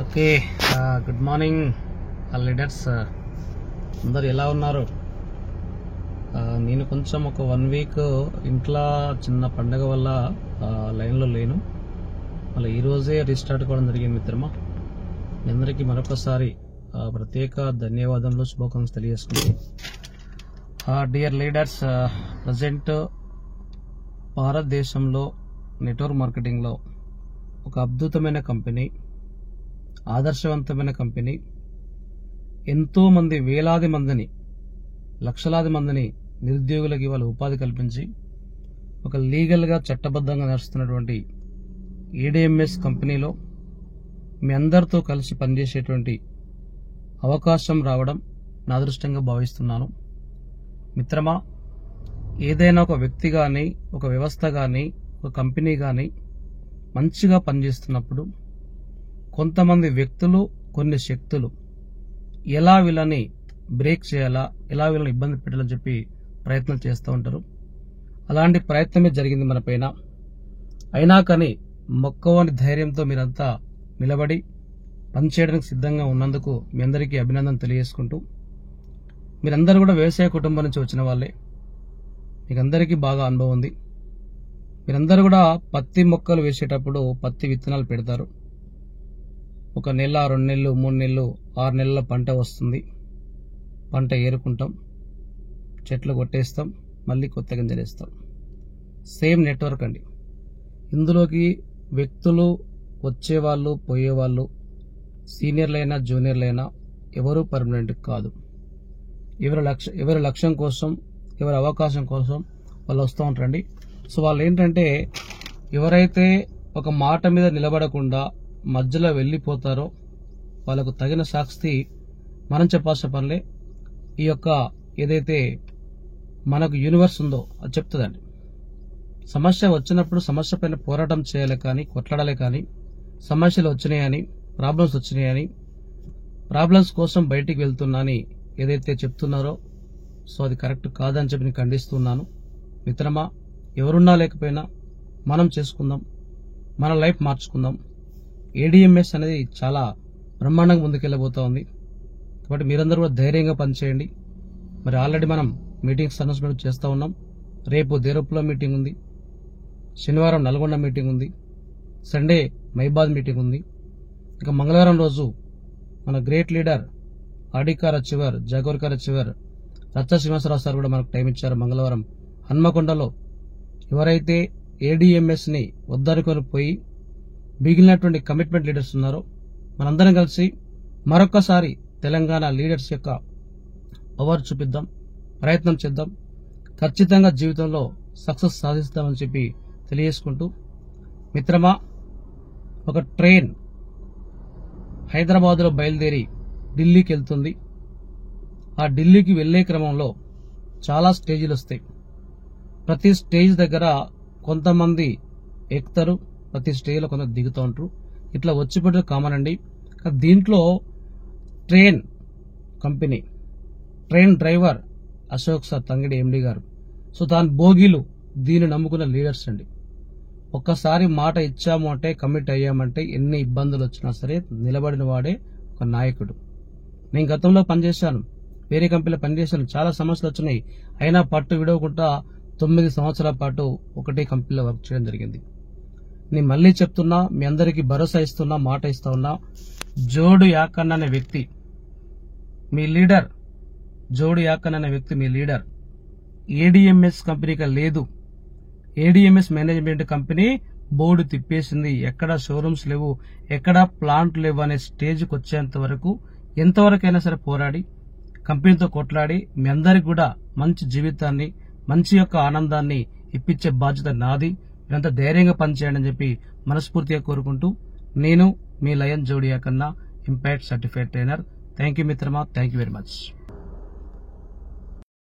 Okay. Good morning leaders, అందరు ఎలా ఉన్నారు? నేను కొంచెం ఒక 1 వీక్ ఇంట్లో చిన్న పండగ వల్ల లైన్లో లేను. మళ్ళీ ఈరోజే రీస్టార్ట్ కావడం జరిగింది మిత్రమా. మీ అందరికీ మరొకసారి ప్రత్యేక ధన్యవాదములు, శుభాకాంక్షలు తెలియజేసుకుంటూ డియర్ లీడర్స్, ప్రజెంట్ భారతదేశంలో నెట్వర్క్ మార్కెటింగ్లో ఒక అద్భుతమైన కంపెనీ, ఆదర్శవంతమైన కంపెనీ, ఎంతోమంది వేలాది మందిని, లక్షలాది మందిని నిరుద్యోగులకి వాళ్ళ ఉపాధి కల్పించి ఒక లీగల్గా చట్టబద్ధంగా నడుస్తున్నటువంటి ఏడిఎంఎస్ కంపెనీలో మీ అందరితో కలిసి పనిచేసేటువంటి అవకాశం రావడం నా అదృష్టంగా భావిస్తున్నాను. మిత్రమా, ఏదైనా ఒక వ్యక్తి కానీ, ఒక వ్యవస్థ కానీ, ఒక కంపెనీ కానీ మంచిగా పనిచేస్తున్నప్పుడు కొంతమంది వ్యక్తులు, కొన్ని శక్తులు ఎలా వీళ్ళని బ్రేక్ చేయాలా, ఎలా వీళ్ళని ఇబ్బంది పెట్టాలని చెప్పి ప్రయత్నం చేస్తూ ఉంటారు. అలాంటి ప్రయత్నమే జరిగింది మన పైన. అయినా కానీ మొక్కవని ధైర్యంతో మీరంతా నిలబడి పనిచేయడానికి సిద్ధంగా ఉన్నందుకు మీ అందరికీ అభినందన తెలియజేసుకుంటూ, మీరందరూ కూడా వ్యవసాయ కుటుంబం నుంచి వచ్చిన వాళ్ళే, మీకు అందరికీ బాగా అనుభవం ఉంది. మీరందరూ కూడా పత్తి మొక్కలు వేసేటప్పుడు పత్తి విత్తనాలు పెడతారు. 1 నెల, 2 నెలలు, 3 నెలలు, 6 నెలల పంట వస్తుంది. పంట ఏరుకుంటాం, చెట్లు కొట్టేస్తాం, మళ్ళీ కొత్త గింజలు వేస్తాం. సేమ్ నెట్వర్క్ అండి. ఇందులోకి వ్యక్తులు వచ్చేవాళ్ళు, పోయేవాళ్ళు, సీనియర్లైనా జూనియర్లైనా ఎవరు పర్మనెంట్ కాదు. ఎవరి లక్ష్యం కోసం, ఎవరి అవకాశం కోసం వాళ్ళు వస్తూ ఉంటారండి. సో వాళ్ళు ఏంటంటే, ఎవరైతే ఒక మాట మీద నిలబడకుండా మధ్యలో వెళ్ళిపోతారో వాళ్ళకు తగిన శాస్తి మనం చెప్పాల్సిన పనిలే. ఈ యొక్క ఏదైతే మనకు యూనివర్స్ ఉందో అది చెప్తుందండి. సమస్య వచ్చినప్పుడు సమస్య పైన పోరాటం చేయాలి కానీ, కొట్లాడాలి కానీ, సమస్యలు వచ్చినాయని, ప్రాబ్లమ్స్ వచ్చినాయని, ప్రాబ్లమ్స్ కోసం బయటికి వెళ్తున్నానని ఏదైతే చెప్తున్నారో సో అది కరెక్ట్ కాదని చెప్పి నేను ఖండిస్తున్నాను. మిత్రమా, ఎవరున్నా లేకపోయినా మనం చేసుకుందాం, మన లైఫ్ మార్చుకుందాం. ఏడిఎంఎస్ అనేది చాలా బ్రహ్మాండంగా ముందుకెళ్ళబోతా ఉంది. కాబట్టి మీరందరూ కూడా ధైర్యంగా పనిచేయండి. మరి ఆల్రెడీ మనం మీటింగ్స్ అనౌన్స్మెంట్ చేస్తూ ఉన్నాం. రేపు దేరపులో మీటింగ్ ఉంది, శనివారం నల్గొండ మీటింగ్ ఉంది, సండే మైబాద్ మీటింగ్ ఉంది. ఇక మంగళవారం రోజు మన గ్రేట్ లీడర్ ఆడికార చివర్, జాగోర్కార చివర్ రచ్చ శ్రీనివాసరావు సార్ కూడా మనకు టైం ఇచ్చారు. మంగళవారం హన్మకొండలో ఎవరైతే ఏడిఎంఎస్ ని వద్దనుకొని పోయి మిగిలినటువంటి కమిట్మెంట్ లీడర్స్ ఉన్నారో మనందరం కలిసి మరొక్కసారి తెలంగాణ లీడర్స్ యొక్క పవర్ చూపిద్దాం, ప్రయత్నం చేద్దాం. ఖచ్చితంగా జీవితంలో సక్సెస్ సాధిస్తామని చెప్పి తెలియజేసుకుంటూ, మిత్రమా, ఒక ట్రైన్ హైదరాబాద్లో బయలుదేరి ఢిల్లీకి వెళ్తుంది. ఆ ఢిల్లీకి వెళ్లే క్రమంలో చాలా స్టేజీలు వస్తాయి. ప్రతి స్టేజ్ దగ్గర కొంతమంది ఎక్కుతారు, ప్రతి స్టేజ్లో కొంత దిగుతూ ఉంటారు. ఇట్లా వచ్చిపోతే కామన్ అండి. దీంట్లో train company, train driver Ashok sir Thangidi MD garu. So దాని బోగీలు దీన్ని నమ్ముకున్న లీడర్స్ అండి. ఒక్కసారి మాట ఇచ్చాము అంటే, కమిట్ అయ్యామంటే ఎన్ని ఇబ్బందులు వచ్చినా సరే నిలబడిన వాడే ఒక నాయకుడు. నేను గతంలో పనిచేశాను, వేరే కంపెనీలో పనిచేశాను, చాలా సమస్యలు వచ్చినాయి. అయినా పట్టు విడవకుండా 9 సంవత్సరాల పాటు ఒకటే కంపెనీలో వర్క్ చేయడం జరిగింది. నేను మళ్ళీ చెప్తున్నా, మీ అందరికీ భరోసా ఇస్తున్నా, మాట ఇస్తా ఉన్నా. జోడు యాకన్న అనే వ్యక్తి మీ లీడర్, జోడు యాకన్న అనే వ్యక్తి మీ లీడర్. ఏడిఎంఎస్ కంపెనీగా లేదు. ఏడిఎంఎస్ మేనేజ్మెంట్ కంపెనీ బోర్డు తిప్పేసింది. ఎక్కడ షోరూమ్స్ లేవు, ఎక్కడ ప్లాంట్ లేవు అనే స్టేజ్కి వచ్చేంత వరకు ఎంతవరకైనా సరే పోరాడి కంపెనీతో కొట్లాడి మీ అందరికి కూడా మంచి జీవితాన్ని, మంచి యొక్క ఆనందాన్ని ఇప్పించే బాధ్యత నాది. మీరంతా ధైర్యంగా పనిచేయండి అని చెప్పి మనస్ఫూర్తిగా కోరుకుంటూ, నేను మీ లయన్ జోడియా కన్నా impact certified trainer. Thank you మిత్రమా, థ్యాంక్ యూ వెరీ మచ్.